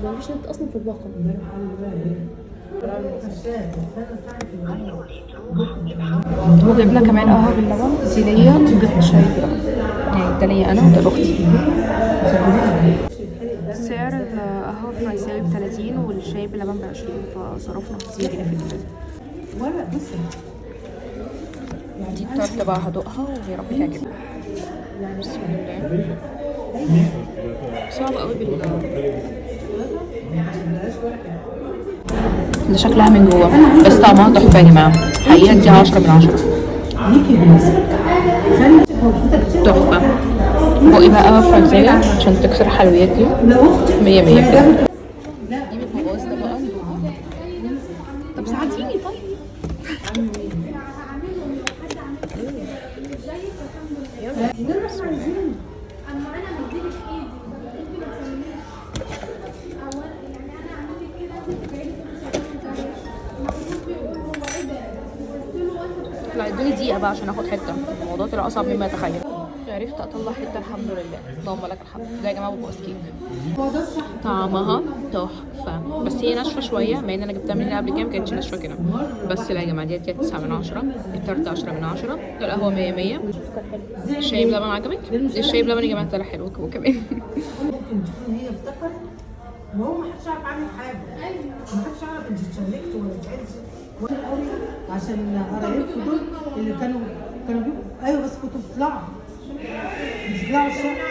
ما فيش نت اصلا في الباقه. وجبنا لنا كمان قهوه باللبن، دي ليا وجبت شاي بلبن، يعني ده ليا انا وده لاختي. سعر القهوه الفرنساوي ب30 والشاي بلبن ب20، فصرفنا كتير هنا في البلد. دي التورته بقى هدوقها ويا رب تعجبني. بسم الله. صعب قوي ده شكلها من جوه، بس طعمها تحفه يا جماعه، حقيقه دي 10 من 10 تحفه. بقي بقى قهوه فرنساوي عشان تكسر حلويات دي 100 100 كده. دي بتبوظ ده بقى. طب ساعديني طيب. لا ادوني دقيقة بقى عشان اخد حتة، الموضوع طلع اصعب مما اتخيل. عرفت اطلع حتة الحمد لله، اللهم لك الحمد. ده يا جماعة بوبوس كيك، طعمها تحفة، بس هي ناشفة شوية، مع ان انا جبتها من هنا قبل كده ما كانتش ناشفة كده. بس لا يا جماعة دي 9 من 10، التارت 10 من 10، القهوة 100 100. الشاي بلبن عجبك؟ الشاي بلبن يا جماعة طلع حلو كمان. ممكن تكون هي افتكرت ان هو ما حدش عارف عنك حاجه، ما حدش عارف انت اتشلكت ولا اتعدت ولا قوي، عشان قرايبكم دول اللي كانوا بيبقوا ايوه، بس كنتوا بتطلعوا الشقه.